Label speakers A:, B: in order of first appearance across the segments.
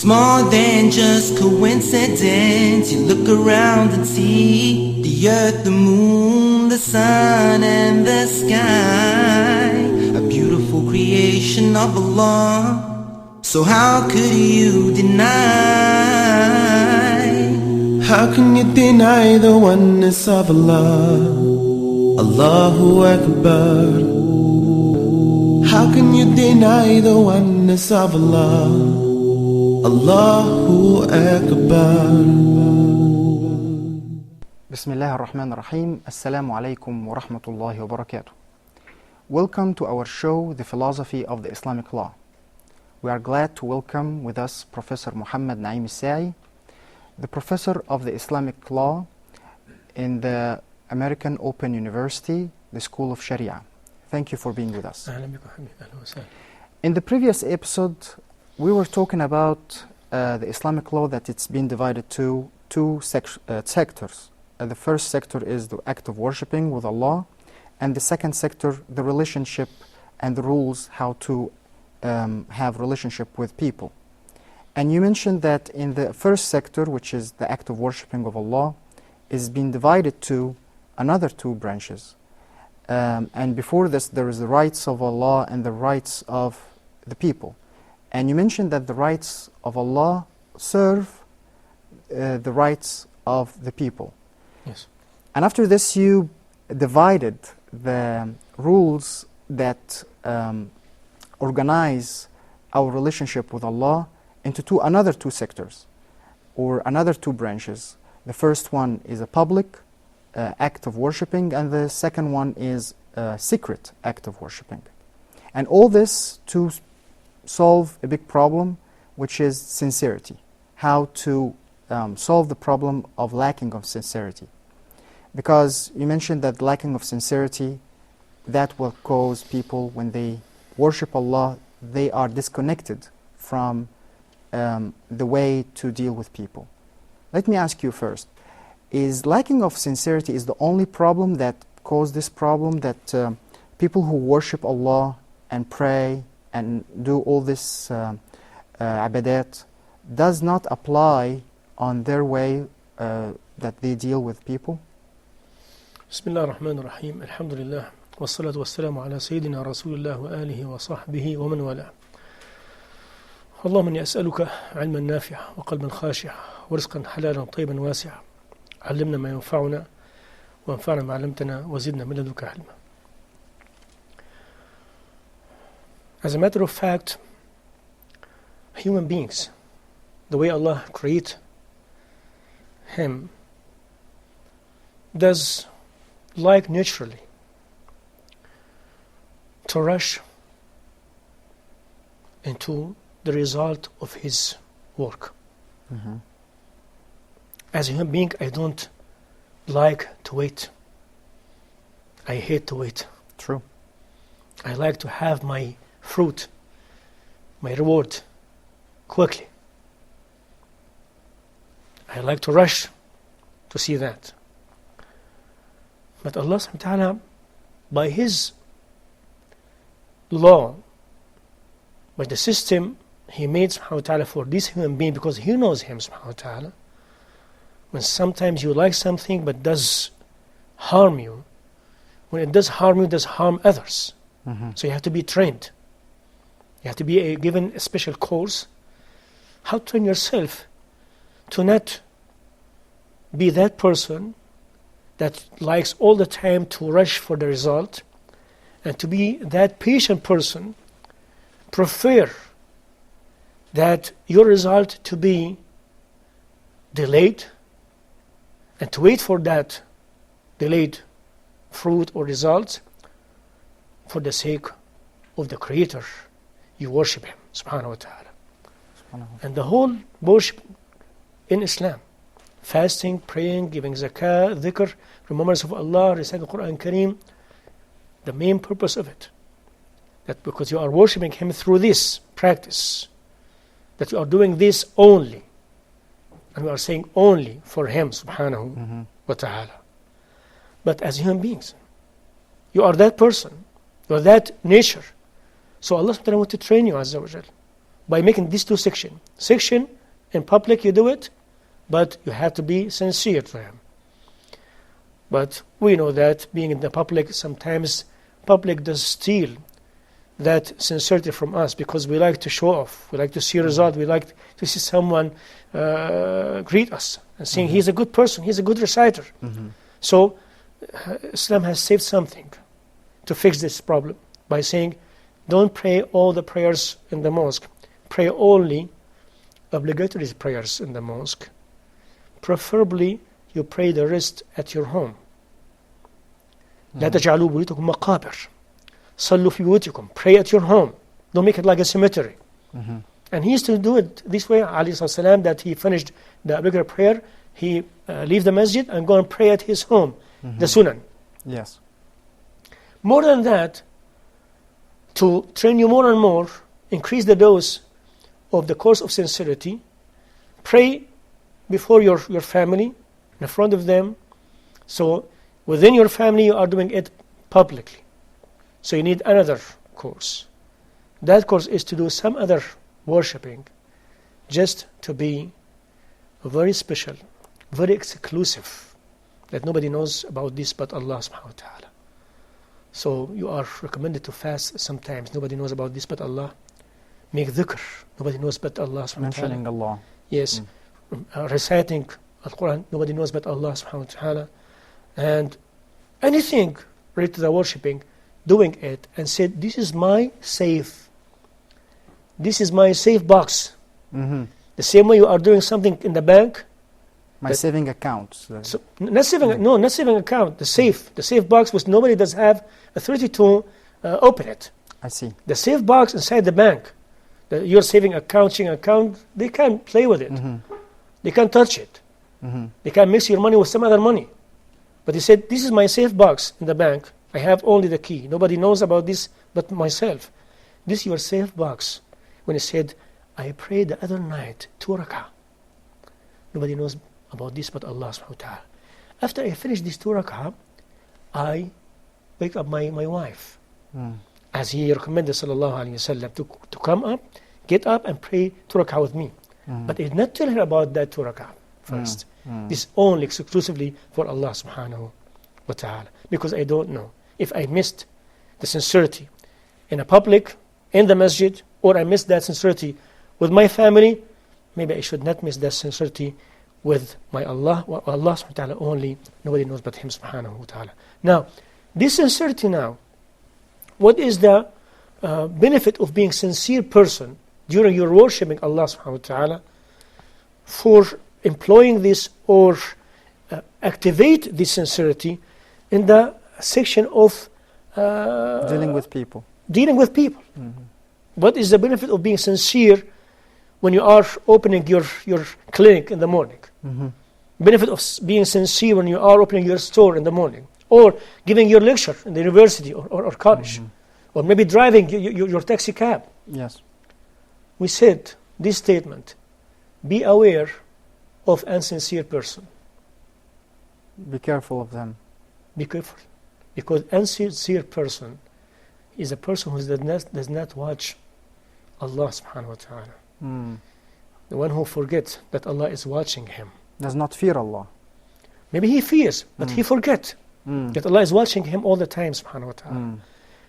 A: It's more than just coincidence. You look around and see the earth, the moon, the sun and the sky, a beautiful creation of Allah. So how could you deny?
B: How can you deny the oneness of Allah? Allahu Akbar. How can you deny the oneness of Allah? Allahu Akbar.
C: Bismillah ar-Rahman ar-Rahim. Assalamu alaikum wa rahmatullahi wa barakatuh. Welcome to our show, The Philosophy of the Islamic Law. We are glad to welcome with us Professor Muhammad Saie, the Professor of the Islamic Law in the American Open University, the School of Sharia. Thank you for being with us. In the previous episode, we were talking about the Islamic law, that it's been divided to two sectors. The first sector is the act of worshipping with Allah, and the second sector, the relationship and the rules how to have relationship with people. And you mentioned that in the first sector, which is the act of worshipping of Allah, is being divided to another two branches. And before this, there is the rights of Allah and the rights of the people. And you mentioned that the rights of Allah serve the rights of the people.
D: Yes.
C: And after this, you divided the rules that organize our relationship with Allah into another two sectors, or another two branches. The first one is a public act of worshipping, and the second one is a secret act of worshipping. And all this to solve a big problem, which is sincerity. How to solve the problem of lacking of sincerity. Because you mentioned that lacking of sincerity, that will cause people, when they worship Allah, they are disconnected from the way to deal with people. Let me ask you first, is lacking of sincerity is the only problem that caused this problem, that people who worship Allah and pray and do all this ibadat does not apply on their way that they deal with people?
D: Bismillah ar-Rahman ar-Rahim. Alhamdulillah. والصلاة والسلام على سيدنا رسول الله وآله وصحبه ومن والاه. اللهم إني أسألك علما نافعا وقلبا خاشعا ورزقا حلالا طيبا واسعا. علمنا ما ينفعنا وانفعنا ما علمتنا وزدنا من لدنك علما. As a matter of fact, human beings, the way Allah created him, does like naturally to rush into the result of his work.
C: Mm-hmm.
D: As a human being, I don't like to wait. I hate to wait.
C: True.
D: I like to have my fruit, my reward, quickly. I like to rush to see that. But Allah subhanahu wa ta'ala, by His law, by the system He made subhanahu wa ta'ala for this human being, because He knows him subhanahu wa ta'ala, when sometimes you like something but does harm you, when it does harm you, it does harm others.
C: Mm-hmm.
D: So you have to be trained. You have to be given a special course. How to train yourself to not be that person that likes all the time to rush for the result, and to be that patient person, prefer that your result to be delayed, and to wait for that delayed fruit or result for the sake of the Creator. You worship Him, subhanahu wa ta'ala. And the whole worship in Islam, fasting, praying, giving zakah, dhikr, remembrance of Allah, reciting the Quran Kareem, the main purpose of it, that because you are worshiping Him through this practice, that you are doing this only, and we are saying only for Him, subhanahu wa ta'ala. But as human beings, you are that person, you are that nature. So Allah subhanahu wa ta'ala wants to train you, Azza wa Jal. by making these two sections. Section, in public you do it, but you have to be sincere to him. But we know that being in the public, sometimes public does steal that sincerity from us because we like to show off. We like to see a result. We like to see someone greet us and saying he's a good person, he's a good reciter. So Islam has saved something to fix this problem by saying, don't pray all the prayers in the mosque. Pray only obligatory prayers in the mosque. Preferably, you pray the rest at your home. لا تجعلوا بيوتكم مقابر. صلوا في بيوتكم. Pray at your home. Don't make it like a cemetery. And he used to do it this way, alayhi salam, that he finished the obligatory prayer, he leave the masjid and go and pray at his home, the sunan.
C: Yes.
D: More than that, to train you more and more, increase the dose of the course of sincerity, pray before your family, in front of them. So within your family you are doing it publicly. So you need another course. That course is to do some other worshipping, just to be very special, very exclusive, that nobody knows about this but Allah subhanahu wa ta'ala. So you are recommended to fast sometimes. Nobody knows about this but Allah. Make dhikr. Nobody knows but Allah subhanahu wa ta'ala.
C: Mentioning Allah.
D: Yes. Reciting Al-Quran. Nobody knows but Allah subhanahu wa ta'ala. And anything related to the worshipping, doing it and said, this is my safe. This is my safe box. The same way you are doing something in the bank.
C: My saving account.
D: So not saving account. The safe box, which nobody does have authority to open it.
C: I see.
D: The safe box inside the bank, your saving account, checking account, they can't play with it. They can't touch it. They can't mix your money with some other money. But he said, this is my safe box in the bank. I have only the key. Nobody knows about this but myself. This is your safe box. When he said, I prayed the other night 2 rak'ah. Nobody knows about this but Allah subhanahu wa ta'ala. After I finished this 2 rak'ah, I wake up my wife. As he recommended sallallahu alayhi wa sallam to come up, get up and pray 2 rak'ah with me. But I did not tell her about that 2 rak'ah first. This only exclusively for Allah subhanahu wa ta'ala. Because I don't know if I missed the sincerity in a public, in the masjid, or I missed that sincerity with my family, maybe I should not miss that sincerity with my Allah, Allah subhanahu wa ta'ala only. Nobody knows but Him subhanahu wa ta'ala. Now, this sincerity now, what is the benefit of being sincere person during your worshipping Allah subhanahu wa ta'ala? For employing this or activate this sincerity in the section of
C: dealing with people.
D: What is the benefit of being sincere when you are opening your clinic in the morning? Benefit of being sincere when you are opening your store in the morning, or giving your lecture in the university or college, or maybe driving your taxi cab.
C: Yes.
D: We said this statement, be aware of insincere person.
C: Be careful of them.
D: Be careful. Because insincere person is a person who does not watch Allah subhanahu wa ta'ala. The one who forgets that Allah is watching him.
C: Does not fear Allah.
D: Maybe he fears, but he forgets that Allah is watching him all the time subhanahu wa ta'ala.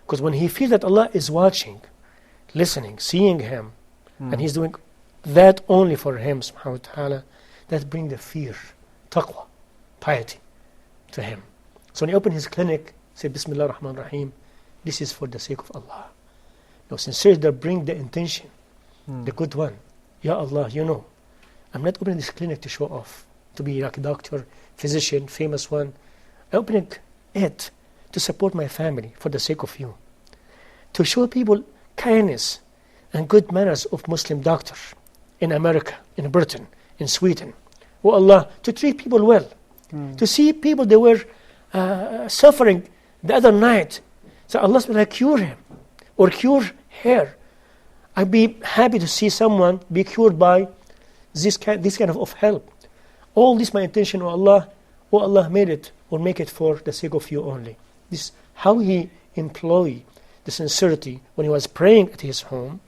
D: Because when he feels that Allah is watching, listening, seeing him, and he's doing that only for him subhanahu wa ta'ala, that brings the fear, taqwa, piety to him. So when he opened his clinic, say Bismillah ar-Rahman ar-Rahim, this is for the sake of Allah. Now sincerely that bring the intention, the good one. Ya Allah, you know, I'm not opening this clinic to show off, to be like a doctor, physician, famous one. I'm opening it to support my family for the sake of you. To show people kindness and good manners of Muslim doctor in America, in Britain, in Sweden. Oh Allah, to treat people well. To see people they were suffering the other night. So Allah will cure him or cure her. I'd be happy to see someone be cured by this kind of help. All this my intention, oh Allah made it or make it for the sake of you only. This how he employed the sincerity when he was praying at his home,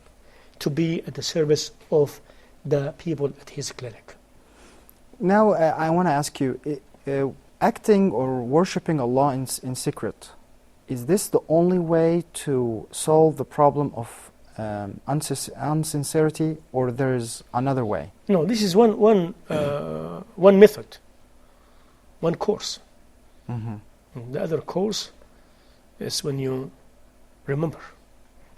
D: to be at the service of the people at his clinic.
C: Now, I want to ask you, acting or worshipping Allah in secret, is this the only way to solve the problem of unsincerity, or there is another way?
D: No, this is one method, one course.
C: Mm-hmm.
D: The other course is when you remember,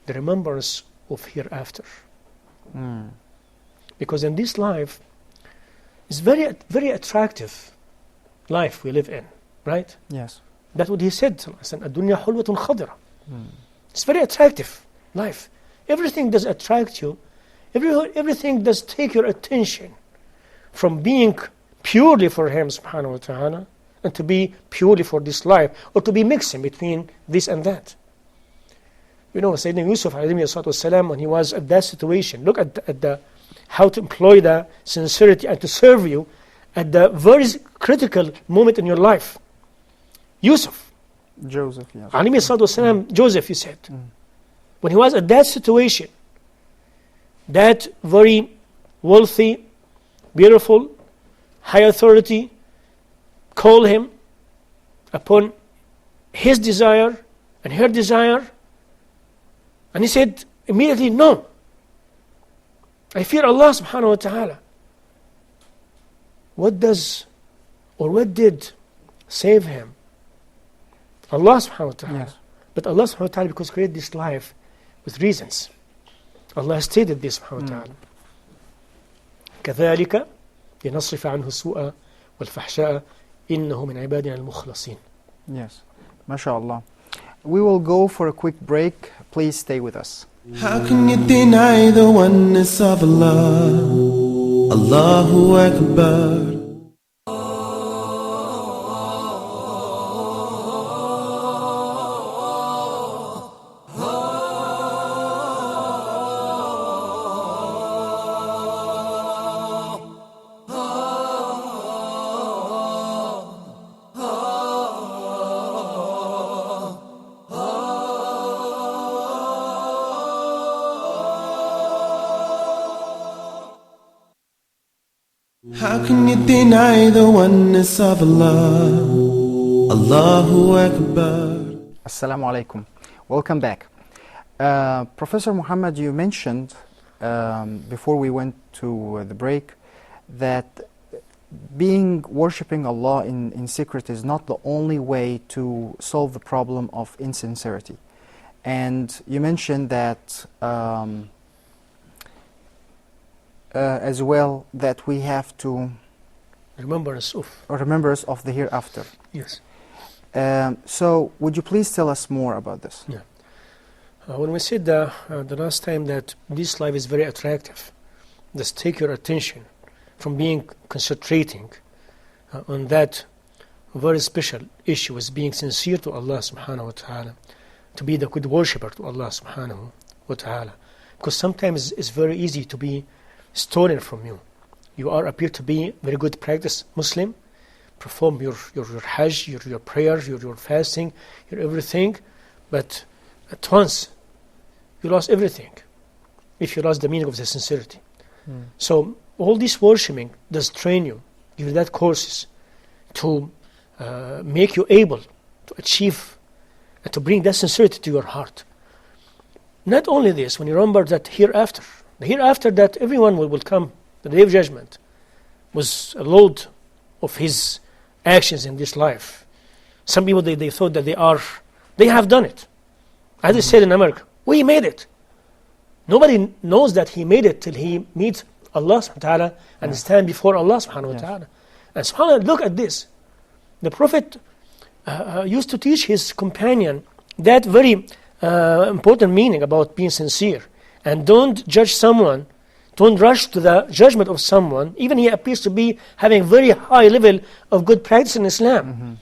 D: the remembrance of hereafter.
C: Mm.
D: Because in this life, it's very, very attractive life we live in, right?
C: Yes.
D: That's what he said. الدنيا حلوة خضرة.
C: Mm.
D: It's very attractive life. Everything does attract you. Everything does take your attention from being purely for him subhanahu wa ta'ala and to be purely for this life, or to be mixing between this and that. You know, Sayyidina Yusuf والسلام, when he was at that situation, look at the how to employ the sincerity and to serve you at the very critical moment in your life. Joseph,
C: yes.
D: Joseph, you said. When he was at that situation, that very wealthy, beautiful, high authority called him upon his desire and her desire, and he said immediately, no, I fear Allah subhanahu wa ta'ala. What did save him? Allah subhanahu wa ta'ala.
C: Yes.
D: But Allah subhanahu wa ta'ala, because created this life with reasons. Allah stated this subhanahu wa ta'ala. كذلك لنصرف عنه السوء والفحشاء إنه من عبادنا المخلصين.
C: Yes. MashaAllah. We will go for a quick break. Please stay with us.
B: How can you deny the oneness of Allah? Allahu Akbar. How can you deny the oneness of Allah? Allahu Akbar.
C: Assalamu alaikum. Welcome back. Professor Muhammad, you mentioned before we went to the break that worshipping Allah in secret is not the only way to solve the problem of insincerity. And you mentioned that as well, that we have to remember us of the hereafter.
D: Yes.
C: So would you please tell us more about this?
D: Yeah. When we said the last time that this life is very attractive, just take your attention from being concentrating on that very special issue as being sincere to Allah subhanahu wa ta'ala, to be the good worshipper to Allah subhanahu wa ta'ala. Because sometimes it's very easy to be stolen from you. You appear to be very good practice Muslim, perform your hajj, your prayers, your fasting, your everything, but at once you lost everything if you lost the meaning of the sincerity. So all this worshipping does train you, give you that courses to make you able to achieve and to bring that sincerity to your heart. Not only this, when you remember that hereafter, the hereafter that everyone will come, the day of judgment, was a load of his actions in this life. Some people, they thought that they have done it. As they said in America, we made it. Nobody knows that he made it till he meets Allah subhanahu wa ta'ala and stand before Allah subhanahu wa ta'ala. And subhanAllah, look at this. The Prophet used to teach his companion that very important meaning about being sincere. And don't judge someone, don't rush to the judgment of someone, even he appears to be having very high level of good practice in Islam.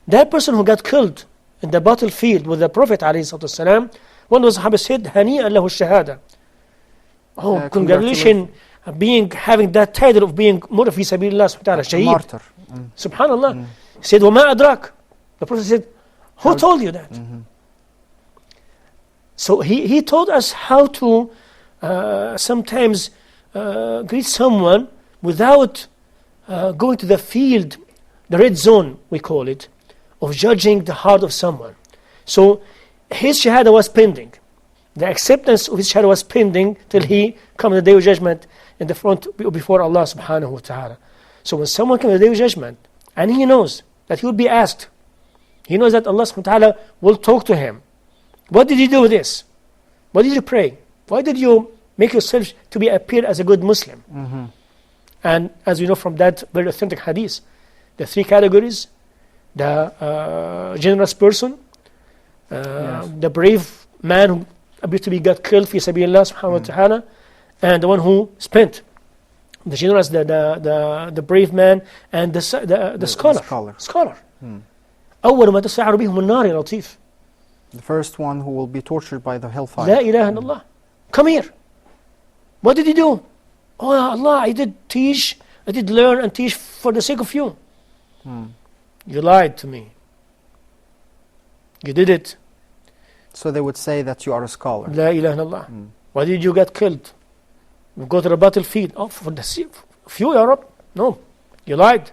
D: That person who got killed in the battlefield with the Prophet ﷺ, one of the Sahaba said, Hani'a lahu shahada. Oh, congratulations, having that title of being Murra fi sabilillah subhanahu wa ta'ala, shaheed.
C: Martyr.
D: Subhanallah. He said, وَمَا أَدْرَاكَ. The Prophet said, who told you that? So he taught us how to sometimes greet someone without going to the field, the red zone, we call it, of judging the heart of someone. So his shahada was pending. The acceptance of his shahada was pending till he comes to the day of judgment in the front before Allah subhanahu wa ta'ala. So when someone comes to the day of judgment, and he knows that he will be asked, he knows that Allah subhanahu wa ta'ala will talk to him. What did you do with this? What did you pray? Why did you make yourself to be appear as a good Muslim?
C: Mm-hmm.
D: And as we know from that very authentic hadith, the three categories: the generous person, the brave man who appears to be got killed fi sabilillah subhanahu wa ta'ala, and the one who spent. The generous, the brave man, and the scholar. Scholar. أول ما تسعر بهم النار يا لطيف.
C: The first one who will be tortured by the hellfire.
D: لا إله إلا الله. Come here. What did you do? Oh Allah, I did teach, I did learn and teach for the sake of you. You lied to me. You did it.
C: So they would say that you are a scholar.
D: لا إله إلا الله. Why did you get killed? You go to the battlefield. Oh, for the sake of you, Ya Rab. No, you lied.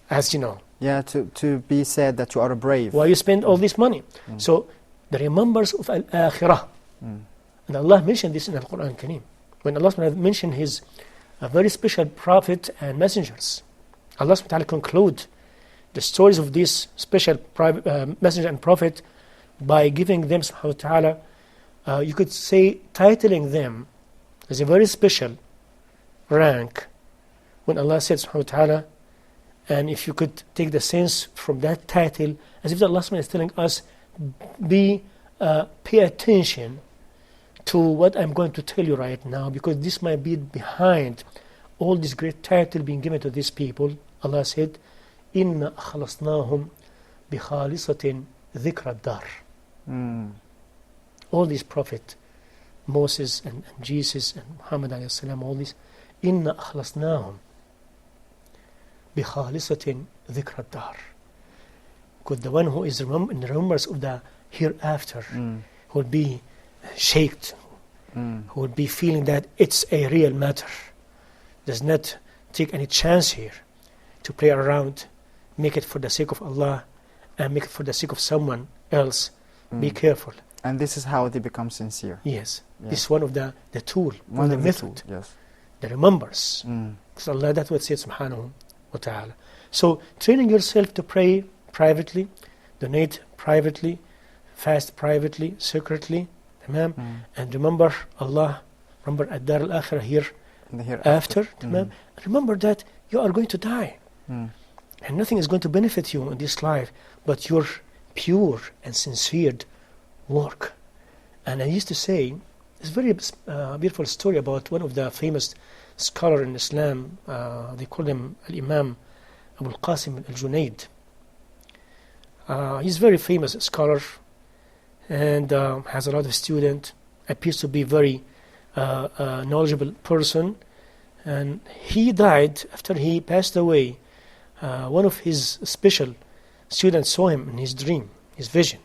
D: As you know.
C: Yeah, to be said that you are a brave.
D: Why you spend all this money? So the remembrance of al-akhirah. And Allah mentioned this in the Quran Kareem. When Allah mentioned His very special prophet and messengers, Allah subhanahu wa ta'ala conclude the stories of this special messenger and prophet by giving them subhanahu wa ta'ala, you could say, titling them as a very special rank. When Allah said subhanahu wa ta'ala, and if you could take the sense from that title, as if Allah subhanahu wa ta'ala is telling us, pay attention to what I'm going to tell you right now, because this might be behind all this great title being given to these people. Allah said, إِنَّا أَخْلَصْنَاهُمْ بِخَالِصَةٍ ذِكْرَ الدَّارِ. All these prophets, Moses and Jesus and Muhammad alayhi salam, all these, إِنَّا أَخْلَصْنَاهُمْ بِخَالِصَةٍ ذِكْرَ الدَّارِ. Because the one who is in the remembrance of the hereafter, who will be shaked, who will be feeling that it's a real matter, does not take any chance here to play around, make it for the sake of Allah and make it for the sake of someone else. Be careful.
C: And this is how they become sincere.
D: Yes. This is one of the tool, one of the method.
C: Yes.
D: The remembrance. Because Allah, that's what it says subhanahu wa ta'ala. So training yourself to pray privately, donate privately, fast privately, secretly, and remember Allah, remember ad-dar al-akhirah here, after, and remember that you are going to die, and nothing is going to benefit you in this life but your pure and sincere work. And I used to say, it's a very beautiful story about one of the famous scholars in Islam. They call him Al-Imam Abu al-Qasim al-Junaid. He's a very famous scholar and has a lot of students, appears to be a very knowledgeable person. And he died after he passed away. One of his special students saw him in his dream, his vision.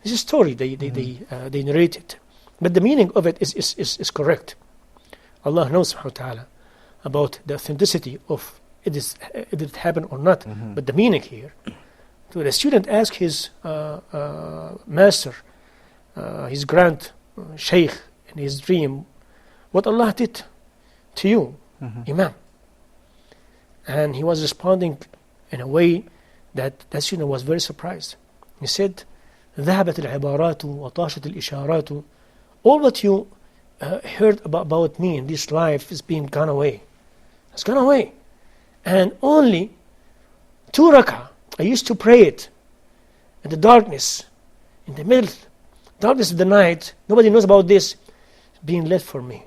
D: It's a story they narrated, but the meaning of it is correct. Allah knows subhanahu wa ta'ala about the authenticity of did it happen or not, but the meaning here. So the student asked his master, his grand sheikh in his dream, what Allah did to you, Imam. And he was responding in a way that student was very surprised. He said, ذهبت العبارات وطاشت الإشارات. All what you heard about me in this life is being gone away. It's gone away. And only 2 rak'ah, I used to pray it in the darkness, in the middle darkness of the night. Nobody knows about this being led for me.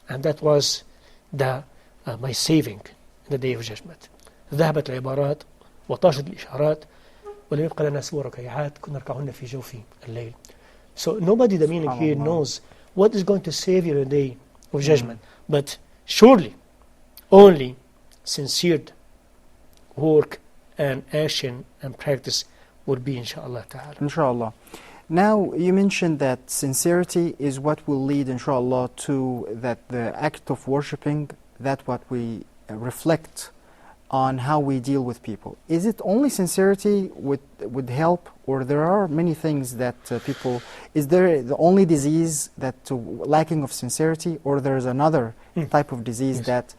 D: And that was my saving in the day of judgment. ذهبت العبارات وطاشت الإشارات ولم يبقى لنا سوى ركيعات كنا نركعهن في جوف الليل. So nobody, the meaning here, knows what is going to save you in the day of judgment. But surely only sincere work and action and practice would be, inshallah ta'ala.
C: Inshallah. Now, you mentioned that sincerity is what will lead, inshallah, to that the act of worshipping, that what we reflect on how we deal with people. Is it only sincerity would help, or there are many things that people... Is there the only disease that lacking of sincerity, or there is another type of disease that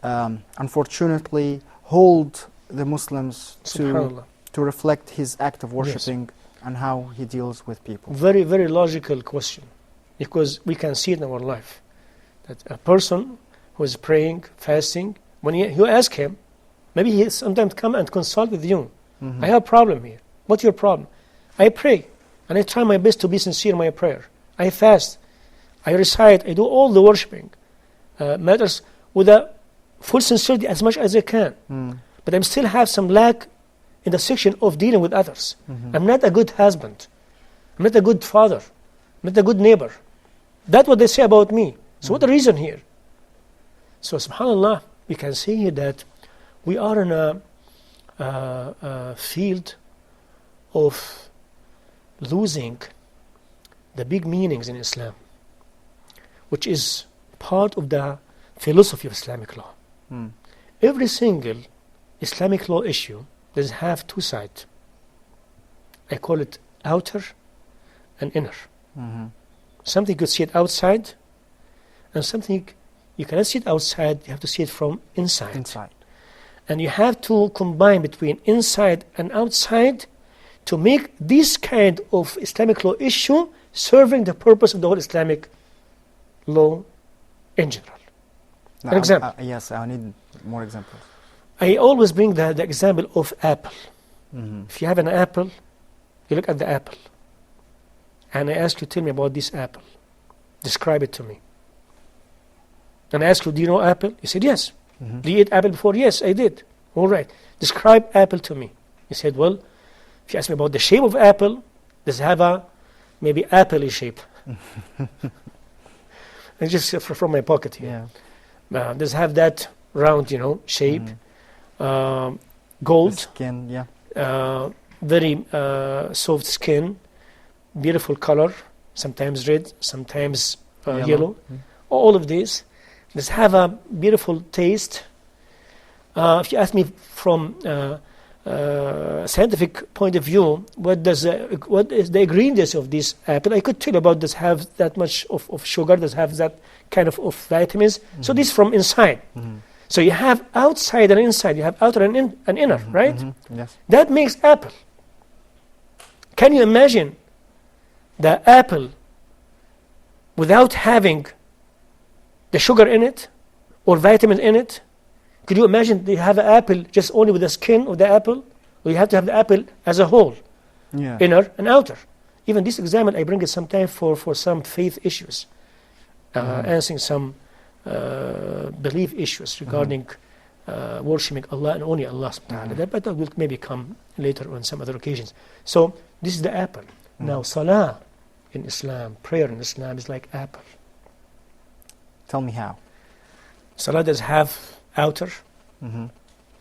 C: unfortunately hold the Muslims to reflect his act of worshipping and how he deals with people?
D: Very, very logical question, because we can see it in our life that a person who is praying, fasting, when you ask him, maybe he sometimes come and consult with you. I have a problem here. What's your problem? I pray, and I try my best to be sincere in my prayer. I fast, I recite, I do all the worshipping matters with a full sincerity as much as I can. But I still have some lack in the section of dealing with others. I'm not a good husband. I'm not a good father. I'm not a good neighbor. That's what they say about me. So what's the reason here? So subhanAllah, we can see here that we are in a field of losing the big meanings in Islam, which is part of the philosophy of Islamic law. Every single Islamic law issue does have two sides. I call it outer and inner. Something you could see it outside, and something you cannot see it outside, you have to see it from inside. And you have to combine between inside and outside to make this kind of Islamic law issue serving the purpose of the whole Islamic law in general.
C: Now,
D: An example.
C: Yes, I need more examples.
D: I always bring the example of apple. If you have an apple, you look at the apple, and I ask you, tell me about this apple. Describe it to me. And I ask you, do you know apple? You said, yes. Do you eat apple before? Yes, I did. All right. Describe apple to me. He said, well, if you ask me about the shape of apple, does it have a maybe apple-y shape? And just from my pocket here. Does it have that round, shape? Gold.
C: The skin,
D: Very soft skin, beautiful color, sometimes red, sometimes yellow. All of these. Does have a beautiful taste. If you ask me from scientific point of view, what is the ingredients of this apple? I could tell you about this have that much of sugar, does have that kind of vitamins. So this from inside. So you have outside and inside. You have outer and inner, right?
C: Yes.
D: That makes apple. Can you imagine the apple without having the sugar in it or vitamin in it? Could you imagine you have an apple just only with the skin of the apple? Or you have to have the apple as a whole, inner and outer. Even this example, I bring it sometimes for some faith issues, answering some belief issues regarding worshipping Allah and only Allah subhanahu wa ta'ala. But that will maybe come later on some other occasions. So this is the apple. Now salah in Islam, prayer in Islam is like apple.
C: Tell me how.
D: Salah does have outer,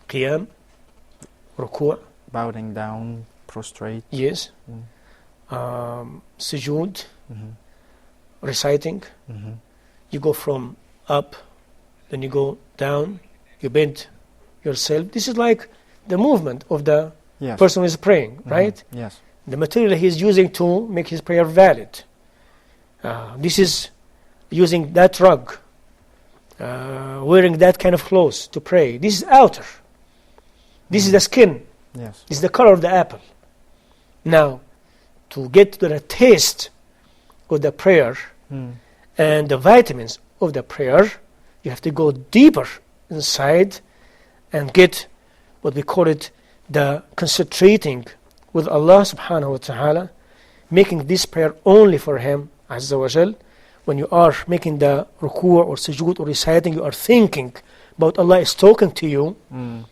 D: qiyam, ruku'.
C: Bowing down, prostrate.
D: Yes. Sujood, reciting. You go from up, then you go down, you bend yourself. This is like the movement of the person who is praying, right?
C: Yes.
D: The material he is using to make his prayer valid. This is using that rug, wearing that kind of clothes to pray. This is outer. This is the skin.
C: Yes.
D: This is the color of the apple. Now, to get to the taste of the prayer and the vitamins of the prayer, you have to go deeper inside and get what we call it the concentrating with Allah subhanahu wa ta'ala, making this prayer only for Him Azza wa Jal. When you are making the ruku' or sujood or reciting, you are thinking about Allah is talking to you.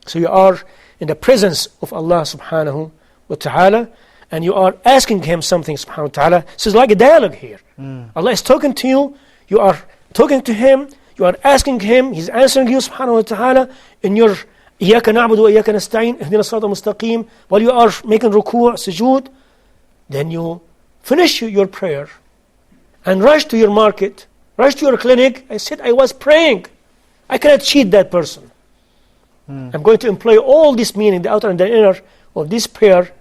D: So you are in the presence of Allah subhanahu wa ta'ala, and you are asking Him something subhanahu wa ta'ala. So it's like a dialogue here. Allah is talking to you, you are talking to Him, you are asking Him, He's answering you subhanahu wa ta'ala in your إِيَّاكَ نَعْبُدُ وَإِيَّاكَ نَسْتَعِينُ اهْدِنَا الصِّرَاطَ الْمُسْتَقِيمَ. While you are making ruku' sujood, then you finish your prayer and rush to your market, rush to your clinic. I said, I was praying. I cannot cheat that person. I'm going to employ all this meaning, the outer and the inner of this prayer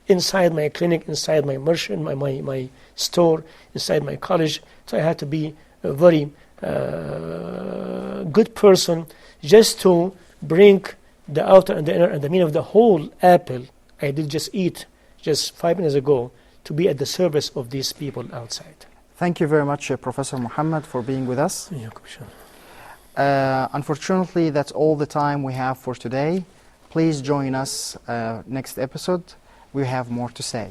D: inside my clinic, inside my merchant, my store, inside my college. So I had to be a very good person just to bring the outer and the inner and the meaning of the whole apple I did just eat just 5 minutes ago to be at the service of these people outside.
C: Thank you very much, Professor Muhammad, for being with us. Unfortunately, that's all the time we have for today. Please join us next episode. We have more to say.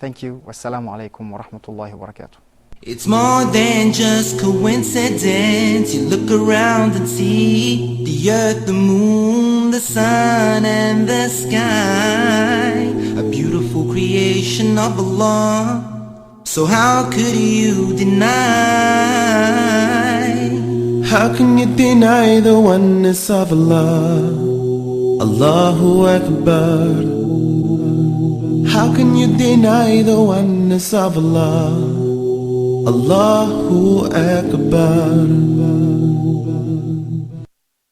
C: Thank you. Wassalamu alaikum wa rahmatullahi wa barakatuh.
A: It's more than just coincidence. You look around and see the earth, the moon, the sun and the sky, a beautiful creation of Allah. So how could you deny?
B: How can you deny the oneness of Allah? Allahu Akbar. How can you deny the oneness of Allah? Allahu Akbar.